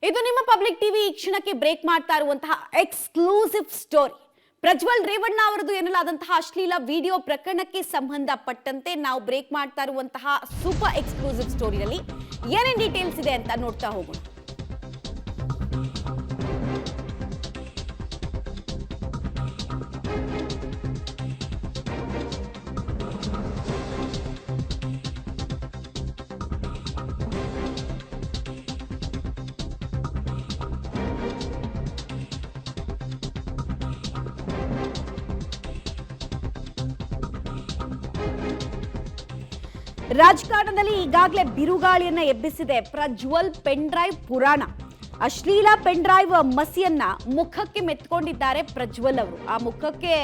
ಇದು ನಿಮ್ಮ public TV ಈ ಕ್ಷಣಕ್ಕೆ ಬ್ರೇಕ್ ಮಾಡ್ತಾ ಇರುವಂತಹ ಎಕ್ಸ್ಕ್ಲೂಸಿವ್ ಸ್ಟೋರಿ. ಪ್ರಜ್ವಲ್ ರೇವಣ್ಣ ಅವರದು ಎನ್ನಲಾದಂತಹ ಅಶ್ಲೀಲ ವಿಡಿಯೋ ಪ್ರಕರಣಕ್ಕೆ ಸಂಬಂಧಪಟ್ಟಂತೆ ನಾವು ಬ್ರೇಕ್ ಮಾಡ್ತಾ ಇರುವಂತಹ ಸೂಪರ್ ಎಕ್ಸ್ಕ್ಲೂಸಿವ್ ಸ್ಟೋರಿಯಲ್ಲಿ ಏನೇನು ಡೀಟೇಲ್ಸ್ ಇದೆ ಅಂತ ನೋಡ್ತಾ ಹೋಗೋಣ. ರಾಜಕಾರಣದಲ್ಲಿ ಈಗಾಗಲೇ ಬಿರುಗಾಳಿಯನ್ನ ಎಬ್ಬಿಸಿದೆ ಪ್ರಜ್ವಲ್ ಪೆನ್ ಡ್ರೈವ್ ಪುರಾಣ. ಅಶ್ಲೀಲ ಪೆನ್ ಡ್ರೈವ್ ಮಸಿಯನ್ನ ಮುಖಕ್ಕೆ ಮೆತ್ಕೊಂಡಿದ್ದಾರೆ ಪ್ರಜ್ವಲ್ ಅವರು. ಆ ಮುಖಕ್ಕೆ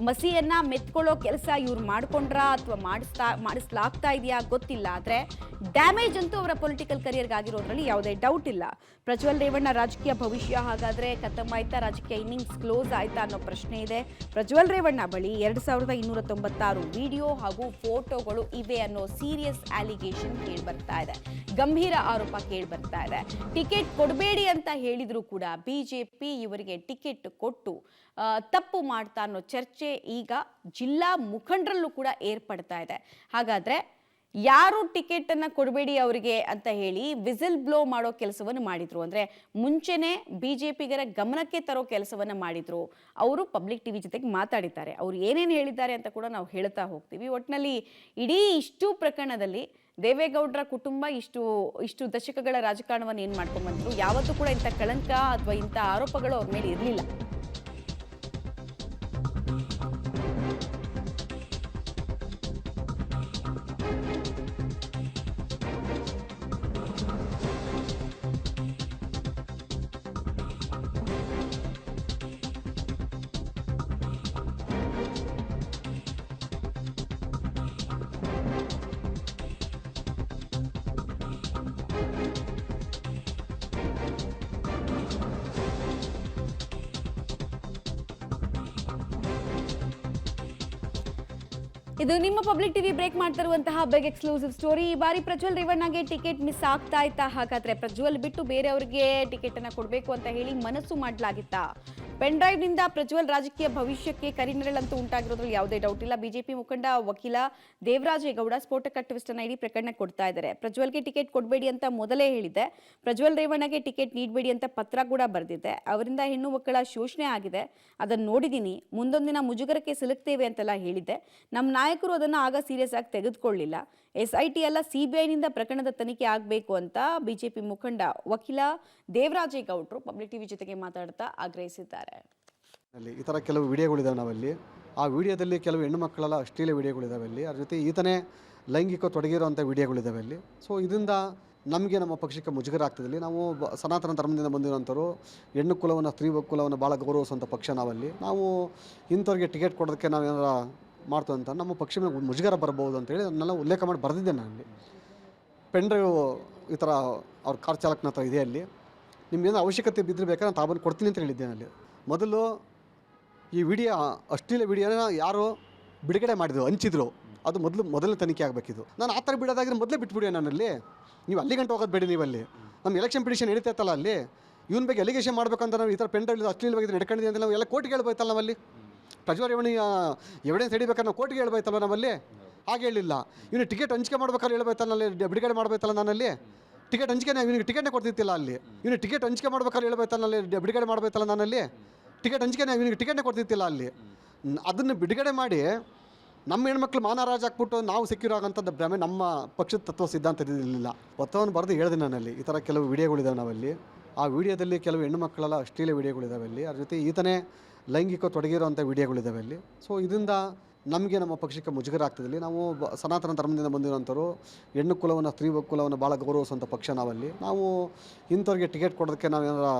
ಮಸಿಯನ್ನ ಮೆತ್ಕೊಳ್ಳೋ ಕೆಲಸ ಇವ್ರು ಮಾಡ್ಕೊಂಡ್ರ ಅಥವಾ ಮಾಡಿಸ್ಲಾಗ್ತಾ ಇದೆಯಾ ಗೊತ್ತಿಲ್ಲ. ಆದ್ರೆ ಡ್ಯಾಮೇಜ್ ಅಂತೂ ಅವರ ಪೊಲಿಟಿಕಲ್ ಕರಿಯರ್ಗೆ ಆಗಿರೋದ್ರಲ್ಲಿ ಯಾವುದೇ ಡೌಟ್ ಇಲ್ಲ. ಪ್ರಜ್ವಲ್ ರೇವಣ್ಣ ರಾಜಕೀಯ ಭವಿಷ್ಯ ಹಾಗಾದ್ರೆ ಖತಮ್ ಆಯ್ತಾ, ರಾಜಕೀಯ ಇನ್ನಿಂಗ್ಸ್ ಕ್ಲೋಸ್ ಆಯ್ತಾ ಅನ್ನೋ ಪ್ರಶ್ನೆ ಇದೆ. ಪ್ರಜ್ವಲ್ ರೇವಣ್ಣ ಬಳಿ 2296 ವಿಡಿಯೋ ಹಾಗೂ ಫೋಟೋಗಳು ಇವೆ ಅನ್ನೋ ಸೀರಿಯಸ್ ಅಲಿಗೇಷನ್ ಕೇಳಿ ಬರ್ತಾ ಇದೆ, ಗಂಭೀರ ಆರೋಪ ಕೇಳಿ ಬರ್ತಾ ಇದೆ. ಟಿಕೆಟ್ ಕೊಡಬೇಡಿ ಅಂತ ಹೇಳಿದ್ರು ಕೂಡ ಬಿಜೆಪಿ ಇವರಿಗೆ ಟಿಕೆಟ್ ಕೊಟ್ಟು ತಪ್ಪು ಮಾಡ್ತಾ ಅನ್ನೋ ಚರ್ಚೆ ಈಗ ಜಿಲ್ಲಾ ಮುಖಂಡರಲ್ಲೂ ಕೂಡ ಏರ್ಪಡ್ತಾ ಇದೆ. ಹಾಗಾದ್ರೆ ಯಾರು ಟಿಕೆಟ್ ಅನ್ನ ಕೊಡಬೇಡಿ ಅವರಿಗೆ ಅಂತ ಹೇಳಿ ವಿಸಿಲ್ ಬ್ಲೋ ಮಾಡೋ ಕೆಲಸವನ್ನು ಮಾಡಿದ್ರು, ಅಂದ್ರೆ ಮುಂಚೆನೆ ಬಿಜೆಪಿಗರ ಗಮನಕ್ಕೆ ತರೋ ಕೆಲಸವನ್ನ ಮಾಡಿದ್ರು. ಅವರು ಪಬ್ಲಿಕ್ ಟಿವಿ ಜೊತೆಗೆ ಮಾತಾಡಿದ್ದಾರೆ. ಅವ್ರು ಏನೇನು ಹೇಳಿದ್ದಾರೆ ಅಂತ ಕೂಡ ನಾವು ಹೇಳ್ತಾ ಹೋಗ್ತೀವಿ. ಒಟ್ಟಿನಲ್ಲಿ ಇಡೀ ಇಷ್ಟು ಪ್ರಕರಣದಲ್ಲಿ ದೇವೇಗೌಡರ ಕುಟುಂಬ ಇಷ್ಟು ದಶಕಗಳ ರಾಜಕಾರಣವನ್ನು ಏನ್ ಮಾಡ್ಕೊಂಡ್ ಬಂದ್ರು, ಯಾವತ್ತೂ ಕೂಡ ಇಂಥ ಕಳಂಕ ಅಥವಾ ಇಂಥ ಆರೋಪಗಳು ಅವ್ರ ಮೇಲೆ ಇರಲಿಲ್ಲ. ಇದು ನಿಮ್ಮ ಪಬ್ಲಿಕ್ ಟಿವಿ ಬ್ರೇಕ್ ಮಾಡ್ತಾ ಇರುವಂತಹ ಬಿಗ್ ಎಕ್ಸ್ಕ್ಲೂಸಿವ್ ಸ್ಟೋರಿ. ಈ ಬಾರಿ ಪ್ರಜ್ವಲ್ ರೇವಣ್ಣಗೆ ಟಿಕೆಟ್ ಮಿಸ್ ಆಗ್ತಾ ಇತ್ತಾ? ಹಾಗಾದ್ರೆ ಪ್ರಜ್ವಲ್ ಬಿಟ್ಟು ಬೇರೆಯವರಿಗೆ ಟಿಕೆಟ್ ಅನ್ನ ಕೊಡಬೇಕು ಅಂತ ಹೇಳಿ ಮನಸ್ಸು ಮಾಡಲಾಗಿತ್ತಾ? ಪೆನ್ ಡ್ರೈವ್ ನಿಂದ ಪ್ರಜ್ವಲ್ ರಾಜಕೀಯ ಭವಿಷ್ಯಕ್ಕೆ ಕರಿನೆರಳಂತೂ ಉಂಟಾಗಿರೋದ್ರಲ್ಲಿ ಯಾವುದೇ ಡೌಟ್ ಇಲ್ಲ. ಬಿಜೆಪಿ ಮುಖಂಡ ವಕೀಲ ದೇವರಾಜೇಗೌಡ ಸ್ಫೋಟಕ ಟ್ವಿಸ್ಟ್ ಅನ್ನ ಇಡೀ ಪ್ರಕರಣ ಕೊಡ್ತಾ ಇದ್ದಾರೆ. ಪ್ರಜ್ವಲ್ಗೆ ಟಿಕೆಟ್ ಕೊಡಬೇಡಿ ಅಂತ ಮೊದಲೇ ಹೇಳಿದೆ, ಪ್ರಜ್ವಲ್ ರೇವಣ್ಣಗೆ ಟಿಕೆಟ್ ನೀಡಬೇಡಿ ಅಂತ ಪತ್ರ ಕೂಡ ಬರೆದಿದೆ. ಅವರಿಂದ ಹೆಣ್ಣು ಮಕ್ಕಳ ಶೋಷಣೆ ಆಗಿದೆ, ಅದನ್ನು ನೋಡಿದ್ದೀನಿ, ಮುಂದೊಂದಿನ ಮುಜುಗರಕ್ಕೆ ಸಿಲುಕ್ತೇವೆ ಅಂತೆಲ್ಲ ಹೇಳಿದ್ದೆ. ನಮ್ಮ ನಾಯಕರು ಅದನ್ನು ಆಗ ಸೀರಿಯಸ್ ಆಗಿ ತೆಗೆದುಕೊಳ್ಳಿಲ್ಲ. SIT ಅಲ್ಲ CBIನಿಂದ ಪ್ರಕರಣದ ತನಿಖೆ ಆಗಬೇಕು ಅಂತ ಬಿಜೆಪಿ ಮುಖಂಡ ವಕೀಲ ದೇವರಾಜೇಗೌಡರು ಪಬ್ಲಿಕ್ ಟಿವಿ ಜೊತೆಗೆ ಮಾತಾಡ್ತಾ ಆಗ್ರಹಿಸಿದ್ದಾರೆ. ಈ ಥರ ಕೆಲವು ವಿಡಿಯೋಗಳಿದಾವೆ ನಾವಲ್ಲಿ. ಆ ವಿಡಿಯೋದಲ್ಲಿ ಕೆಲವು ಹೆಣ್ಣು ಮಕ್ಕಳೆಲ್ಲ ಅಶ್ಲೀಲ ವಿಡಿಯೋಗಳಿದಾವೆ ಅಲ್ಲಿ. ಅದ್ರ ಜೊತೆ ಈತನೇ ಲೈಂಗಿಕ ತೊಡಗಿರೋಂಥ ವಿಡಿಯೋಗಳಿದಾವೆ ಅಲ್ಲಿ. ಸೊ ಇದರಿಂದ ನಮಗೆ ನಮ್ಮ ಪಕ್ಷಕ್ಕೆ ಮುಜುಗರ ಆಗ್ತದಲ್ಲಿ. ನಾವು ಸನಾತನ ಧರ್ಮದಿಂದ ಬಂದಿರೋಂಥವ್ರು, ಹೆಣ್ಣು ಕುಲವನ್ನು ಸ್ತ್ರೀ ಕುಲವನ್ನು ಭಾಳ ಗೌರವಿಸುವಂಥ ಪಕ್ಷ ನಾವಲ್ಲಿ. ನಾವು ಇಂಥವ್ರಿಗೆ ಟಿಕೆಟ್ ಕೊಡೋದಕ್ಕೆ ನಾವೇನಾರ ಮಾಡ್ತು ಅಂತ ನಮ್ಮ ಪಕ್ಷ ಮೇಲೆ ಮುಜುಗರ ಬರ್ಬೋದು ಅಂತೇಳಿ ಅದನ್ನೆಲ್ಲ ಉಲ್ಲೇಖ ಮಾಡಿ ಬರೆದಿದ್ದೆ ನಾನು. ಪೆನ್ ಡ್ರೈವ್ ಈ ಥರ ಅವ್ರ ಕಾರ್ ಚಾಲಕನ ಹತ್ರ ಇದೆ ಅಲ್ಲಿ. ನಿಮ್ಗೇನೋ ಅವಶ್ಯಕತೆ ಬಿದ್ದರೆ ಬೇಕಾದ್ರೆ ನಾನು ತಾಬಂದು ಕೊಡ್ತೀನಿ ಅಂತ ಹೇಳಿದ್ದೇನೆ ಅಲ್ಲಿ. ಮೊದಲು ಈ ವಿಡಿಯೋ ಅಶ್ಲೀಲ ವಿಡಿಯೋನ ಯಾರು ಬಿಡುಗಡೆ ಮಾಡಿದ್ರು, ಹಂಚಿದ್ರು, ಅದು ಮೊದಲು ತನಿಖೆ ಆಗಬೇಕಿದ್ದು. ನಾನು ಆ ಥರ ಬಿಡೋದಾಗಿದ್ರೆ ಮೊದಲೇ ಬಿಟ್ಬಿಡಿ. ನಾನಲ್ಲಿ ನೀವು ಅಲ್ಲಿ ಗಂಟೆ ಹೋಗೋದು ಬೇಡಿ. ನೀವಲ್ಲಿ ನಮ್ಮ ಎಲೆಕ್ಷನ್ ಪಿಟಿಷನ್ ನಡೀತೈತಲ್ಲ, ಅಲ್ಲಿ ಇವನ ಬಗ್ಗೆ ಎಲಿಗೇಷನ್ ಮಾಡಬೇಕಂತ ನಾವು ಈ ಥರ ಪೆನ್ ಡ್ರೈವ್ ಅಶ್ಲೀಲವಾಗಿ ನಡ್ಕೊಂಡಿದ್ದೀವಿ ಅಂತ ನಾವು ಎಲ್ಲ ಕೋರ್ಟ್ಗೆ ಹೇಳ್ಬೋಯ್ತಲ್ಲ ನಾವಲ್ಲಿ. ಪ್ರಜ್ವಲ್ ರೇವಣ್ಣ ಎವಿಡೆನ್ಸ್ ಹಿಡಿಬೇಕಾದ್ರೆ ನಾವು ಕೋರ್ಟ್ಗೆ ಹೇಳ್ಬೋಯ್ತಲ್ಲ ನಾವಲ್ಲಿ. ಹಾಗೆ ಹೇಳಿಲ್ಲ. ಇವನು ಟಿಕೆಟ್ ಹಂಚಿಕೆ ಮಾಡ್ಬೇಕಾದ್ರೆ ಹೇಳ್ಬೋಯ್ತಲ್ಲ, ನಲ್ಲಿ ಬಿಡುಗಡೆ ಮಾಡ್ಬೋಯ್ತಲ್ಲ. ನಾನಲ್ಲಿ ಟಿಕೆಟ್ ಹಂಚಿಕೆ ಇವನಿಗೆ ಟಿಕೆಟ್ನೇ ಕೊಡ್ತಿತ್ತಿಲ್ಲ ಅಲ್ಲಿ. ಇವನು ಟಿಕೆಟ್ ಹಂಚಿಕೆ ಮಾಡ್ಬೇಕಾದ್ರೆ ಹೇಳ್ಬೋಯ್ತಲ್ಲ, ನಲ್ಲಿ ಬಿಡುಗಡೆ ಮಾಡ್ಬೋಯ್ತಲ್ಲ. ನಾನಲ್ಲಿ ಟಿಕೆಟ್ ಹಂಚಿಕೆ ಇವನಿಗೆ ಟಿಕೆಟ್ನೇ ಕೊಡ್ತಿತ್ತಿಲ್ಲ ಅಲ್ಲಿ. ಅದನ್ನು ಬಿಡುಗಡೆ ಮಾಡಿ ನಮ್ಮ ಹೆಣ್ಮಕ್ಳು ಮಾನರಾಜ್ ಹಾಕ್ಬಿಟ್ಟು ನಾವು ಸೆಕ್ಯೂರ್ ಆಗೋಂಥದ್ದು ಭ್ರಮೆ ನಮ್ಮ ಪಕ್ಷದ ತತ್ವ ಸಿದ್ಧಾಂತ ಇರಲಿಲ್ಲ. ಪತ್ರವನ್ನು ಬರೆದು ಹೇಳಿದೆ ನಾನಲ್ಲಿ. ಈ ಥರ ಕೆಲವು ವಿಡಿಯೋಗಳಿದಾವೆ ನಾವಲ್ಲಿ. ಆ ವಿಡಿಯೋದಲ್ಲಿ ಕೆಲವು ಹೆಣ್ಣು ಮಕ್ಕಳೆಲ್ಲ ಅಶ್ಲೀಲ ವಿಡಿಯೋಗಳಿದಾವೆ ಅಲ್ಲಿ. ಅದ್ರ ಜೊತೆ ಈತನೇ ಲೈಂಗಿಕ ತೊಡಗಿರೋಂಥ ವಿಡಿಯೋಗಳಿದಾವೆ ಅಲ್ಲಿ. ಸೊ ಇದರಿಂದ ನಮಗೆ ನಮ್ಮ ಪಕ್ಷಕ್ಕೆ ಮುಜುಗರ ಆಗ್ತದಲ್ಲಿ. ನಾವು ಸನಾತನ ಧರ್ಮದಿಂದ ಬಂದಿರೋಂಥವ್ರು, ಹೆಣ್ಣು ಕುಲವನ್ನು ಸ್ತ್ರೀ ಕುಲವನ್ನು ಭಾಳ ಗೌರವಿಸುವಂಥ ಪಕ್ಷ ನಾವಲ್ಲಿ. ನಾವು ಇಂಥವ್ರಿಗೆ ಟಿಕೆಟ್ ಕೊಡೋದಕ್ಕೆ ನಾವೇನಾರ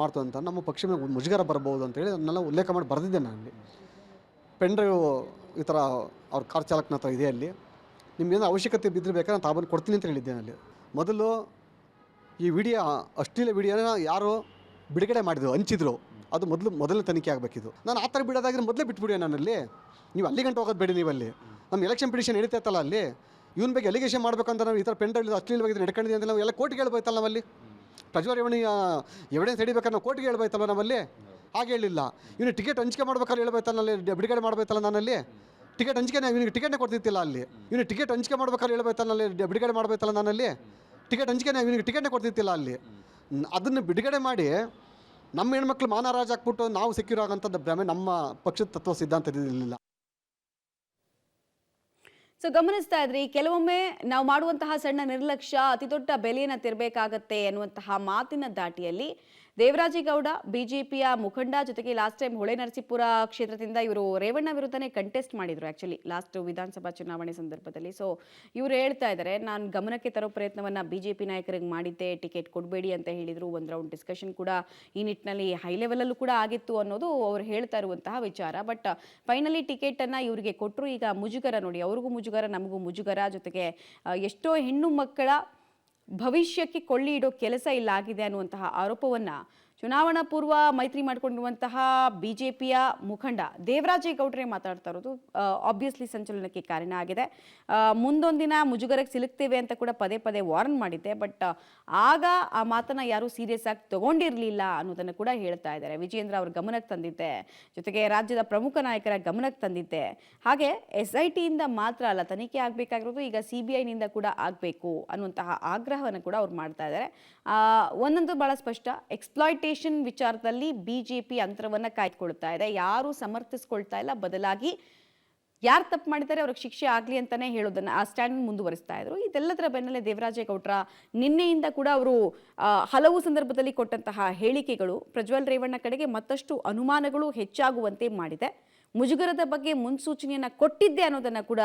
ಮಾಡ್ತು ಅಂತ ನಮ್ಮ ಪಕ್ಷ ಮೇಲೆ ಮುಜುಗರ ಬರ್ಬೋದು ಅಂತೇಳಿ ಅದನ್ನೆಲ್ಲ ಉಲ್ಲೇಖ ಮಾಡಿ ಬರೆದಿದ್ದೆ ನಾನು. ಪೆನ್ ಡ್ರೈವ್ ಈ ಥರ ಅವ್ರ ಕಾರ್ ಚಾಲಕನ ಹತ್ರ ಇದೆ ಅಲ್ಲಿ. ನಿಮ್ಗೇನೋ ಅವಶ್ಯಕತೆ ಬಿದ್ದರೆ ಬೇಕಾದ್ರೆ ನಾನು ತಾಬಂದು ಕೊಡ್ತೀನಿ ಅಂತ ಹೇಳಿದ್ದೇನೆ ಅಲ್ಲಿ. ಮೊದಲು ಈ ವಿಡಿಯೋ ಅಶ್ಲೀಲ ವಿಡಿಯೋನ ಯಾರು ಬಿಡುಗಡೆ ಮಾಡಿದ್ರು, ಹಂಚಿದ್ರು, ಅದು ಮೊದಲು ತನಿಖೆ ಆಗಬೇಕಿದ್ದು. ನಾನು ಆ ಥರ ಬಿಡೋದಾಗಿದ್ರೆ ಮೊದಲೇ ಬಿಟ್ಬಿಡಿ. ನಾನಲ್ಲಿ ನೀವು ಅಲ್ಲಿ ಗಂಟೆ ಹೋಗೋದು ಬೇಡಿ. ನೀವಲ್ಲಿ ನಮ್ಮ ಎಲೆಕ್ಷನ್ ಪಿಟಿಷನ್ ನಡೀತೈತಲ್ಲ, ಅಲ್ಲಿ ಇವನ ಬಗ್ಗೆ ಎಲಿಗೇಷನ್ ಮಾಡಬೇಕಂತ ನಾವು ಈ ಥರ ಪೆನ್ ಡ್ರೈವ್ ಅಶ್ಲೀಲವಾಗಿ ನಡ್ಕೊಂಡಿದ್ದೀವಿ ಅಂತ ನಾವು ಎಲ್ಲ ಕೋರ್ಟ್ಗೆ ಹೇಳ್ಬೋಯ್ತಲ್ಲ ನಾವಲ್ಲಿ. ಪ್ರಜ್ವಲ್ ರೇವಣ್ಣ ಎವಿಡೆನ್ಸ್ ಹಿಡಿಬೇಕಾದ್ರೆ ನಾವು ಕೋರ್ಟ್ಗೆ ಹೇಳ್ಬೇಕಲ್ವ ನಮ್ಮಲ್ಲಿ, ಹಾಗೆ ಹೇಳಿಲ್ಲ. ಇವನು ಟಿಕೆಟ್ ಹಂಚಿಕೆ ಮಾಡ್ಬೇಕಾದ್ರೆ ಹೇಳ್ಬೇಕಲ್ಲ, ಬಿಡುಗಡೆ ಮಾಡಬೇಕಲ್ಲ ನಾನಲ್ಲಿ ಟಿಕೆಟ್ ಹಂಚಿಕೆ, ಇವನಿಗೆ ಟಿಕೆಟ್ನೇ ಕೊಡ್ತಿತ್ತಿಲ್ಲ ಅಲ್ಲಿ. ಇವನು ಟಿಕೆಟ್ ಹಂಚಿಕೆ ಮಾಡ್ಬೇಕಾದ್ರೆ ಹೇಳ್ಬೇಕಲ್ಲ, ಬಿಡುಗಡೆ ಮಾಡಬೇಕಲ್ಲ ನಾನಲ್ಲಿ ಟಿಕೆಟ್ ಹಂಚಿಕೆ, ಇವನಿಗೆ ಟಿಕೆಟ್ನೇ ಕೊಡ್ತಿತ್ತಿಲ್ಲ ಅಲ್ಲಿ. ಅದನ್ನು ಬಿಡುಗಡೆ ಮಾಡಿ ನಮ್ಮ ಹೆಣ್ಮಕ್ಳು ಮಾನರಾಜ್ ಹಾಕ್ಬಿಟ್ಟು ನಾವು ಸೆಕ್ಯೂರ್ ಆಗೋಂಥದ್ದು ಭ್ರಮೆ ನಮ್ಮ ಪಕ್ಷದ ತತ್ವ ಸಿದ್ಧಾಂತ ಇರಲಿಲ್ಲ. ಸೊ ಗಮನಿಸ್ತಾ ಇದ್ರಿ, ಕೆಲವೊಮ್ಮೆ ನಾವು ಮಾಡುವಂತಹ ಸಣ್ಣ ನಿರ್ಲಕ್ಷ್ಯ ಅತಿ ದೊಡ್ಡ ಬೆಲೆಯನ್ನು ತೆರಬೇಕಾಗತ್ತೆ ಅನ್ನುವಂತಹ ಮಾತಿನ ದಾಟಿಯಲ್ಲಿ ದೇವರಾಜೇಗೌಡ ಬಿಜೆಪಿಯ ಮುಖಂಡ, ಜೊತೆಗೆ ಲಾಸ್ಟ್ ಟೈಮ್ ಹೊಳೆ ನರಸೀಪುರ ಕ್ಷೇತ್ರದಿಂದ ಇವರು ರೇವಣ್ಣ ವಿರುದ್ಧನೇ ಕಂಟೆಸ್ಟ್ ಮಾಡಿದ್ರು ಆಕ್ಚುಲಿ ಲಾಸ್ಟ್ ವಿಧಾನಸಭಾ ಚುನಾವಣೆ ಸಂದರ್ಭದಲ್ಲಿ. ಸೊ ಇವರು ಹೇಳ್ತಾ ಇದ್ದಾರೆ, ನಾನು ಗಮನಕ್ಕೆ ತರೋ ಪ್ರಯತ್ನವನ್ನ ಬಿಜೆಪಿ ನಾಯಕರಿಗೆ ಮಾಡಿದ್ದೆ, ಟಿಕೆಟ್ ಕೊಡಬೇಡಿ ಅಂತ ಹೇಳಿದ್ರು. ಒಂದು ರೌಂಡ್ ಡಿಸ್ಕಷನ್ ಕೂಡ ಈ ನಿಟ್ಟಿನಲ್ಲಿ ಹೈ ಲೆವೆಲಲ್ಲೂ ಕೂಡ ಆಗಿತ್ತು ಅನ್ನೋದು ಅವ್ರು ಹೇಳ್ತಾ ಇರುವಂತಹ ವಿಚಾರ. ಬಟ್ ಫೈನಲಿ ಟಿಕೆಟ್ ಅನ್ನ ಇವರಿಗೆ ಕೊಟ್ಟರು. ಈಗ ಮುಜುಗರ ನೋಡಿ, ಅವ್ರಿಗೂ ಮುಜುಗರ, ನಮಗೂ ಮುಜುಗರ, ಜೊತೆಗೆ ಎಷ್ಟೋ ಹೆಣ್ಣು ಮಕ್ಕಳ ಭವಿಷ್ಯಕ್ಕೆ ಕೊಳ್ಳಿ ಇಡೋ ಕೆಲಸ ಇಲ್ಲಾಗಿದೆ ಅನ್ನುವಂತಹ ಆರೋಪವನ್ನ ಚುನಾವಣಾ ಪೂರ್ವ ಮೈತ್ರಿ ಮಾಡಿಕೊಂಡಿರುವಂತಹ ಬಿಜೆಪಿಯ ಮುಖಂಡ ದೇವರಾಜೇಗೌಡರೇ ಮಾತಾಡ್ತಾ ಇರೋದು ಆಬ್ವಿಯಸ್ಲಿ ಸಂಚಲನಕ್ಕೆ ಕಾರಣ ಆಗಿದೆ. ಮುಂದೊಂದಿನ ಮುಜುಗರಕ್ಕೆ ಸಿಲುಕ್ತೇವೆ ಅಂತ ಕೂಡ ಪದೇ ಪದೇ ವಾರ್ನ್ ಮಾಡಿದ್ದೆ. ಬಟ್ ಆಗ ಆ ಮಾತನ್ನ ಯಾರೂ ಸೀರಿಯಸ್ ಆಗಿ ತಗೊಂಡಿರಲಿಲ್ಲ ಅನ್ನೋದನ್ನು ಕೂಡ ಹೇಳ್ತಾ ಇದ್ದಾರೆ. ವಿಜಯೇಂದ್ರ ಅವ್ರ ಗಮನಕ್ಕೆ ತಂದಿದ್ದೆ, ಜೊತೆಗೆ ರಾಜ್ಯದ ಪ್ರಮುಖ ನಾಯಕರ ಗಮನಕ್ಕೆ ತಂದಿದ್ದೆ. ಹಾಗೆ SITಯಿಂದ ಮಾತ್ರ ಅಲ್ಲ, ತನಿಖೆ ಆಗಬೇಕಾಗಿರೋದು ಈಗ CBIನಿಂದ ಕೂಡ ಆಗಬೇಕು ಅನ್ನುವಂತಹ ಆಗ್ರಹವನ್ನು ಕೂಡ ಅವ್ರು ಮಾಡ್ತಾ ಇದ್ದಾರೆ. ಒಂದೊಂದು ಬಹಳ ಸ್ಪಷ್ಟ, ಎಕ್ಸ್ಪ್ಲಾಯ್ಟೇಷನ್ ವಿಚಾರದಲ್ಲಿ ಬಿಜೆಪಿ ಅಂತರವನ್ನ ಕಾಯ್ದುಕೊಳ್ತಾ ಇದೆ, ಯಾರು ಸಮರ್ಥಿಸ್ಕೊಳ್ತಾ ಇಲ್ಲ, ಬದಲಾಗಿ ಯಾರು ತಪ್ಪು ಮಾಡಿದ್ದಾರೆ ಅವ್ರಿಗೆ ಶಿಕ್ಷೆ ಆಗಲಿ ಅಂತಾನೆ ಹೇಳೋದನ್ನ ಆ ಸ್ಟ್ಯಾಂಡ್ ಮುಂದುವರಿಸ್ತಾ ಇದ್ರು. ಇದೆಲ್ಲದರ ಬೆನ್ನಲ್ಲೇ ದೇವರಾಜೇಗೌಡರ ನಿನ್ನೆಯಿಂದ ಕೂಡ ಅವರು ಹಲವು ಸಂದರ್ಭದಲ್ಲಿ ಕೊಟ್ಟಂತಹ ಹೇಳಿಕೆಗಳು ಪ್ರಜ್ವಲ್ ರೇವಣ್ಣ ಕಡೆಗೆ ಮತ್ತಷ್ಟು ಅನುಮಾನಗಳು ಹೆಚ್ಚಾಗುವಂತೆ ಮಾಡಿದೆ. ಮುಜುಗರದ ಬಗ್ಗೆ ಮುನ್ಸೂಚನೆಯನ್ನ ಕೊಟ್ಟಿದ್ದೆ ಅನ್ನೋದನ್ನ ಕೂಡ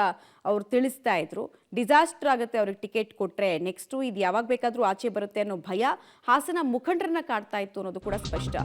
ಅವ್ರು ತಿಳಿಸ್ತಾ ಇದ್ರು. ಡಿಸಾಸ್ಟರ್ ಆಗುತ್ತೆ ಅವ್ರಿಗೆ ಟಿಕೆಟ್ ಕೊಟ್ರೆ, ನೆಕ್ಸ್ಟು ಇದು ಯಾವಾಗ ಬೇಕಾದ್ರೂ ಆಚೆ ಬರುತ್ತೆ ಅನ್ನೋ ಭಯ ಹಾಸನ ಮುಖಂಡರನ್ನ ಕಾಡ್ತಾ ಇತ್ತು ಅನ್ನೋದು ಕೂಡ ಸ್ಪಷ್ಟ.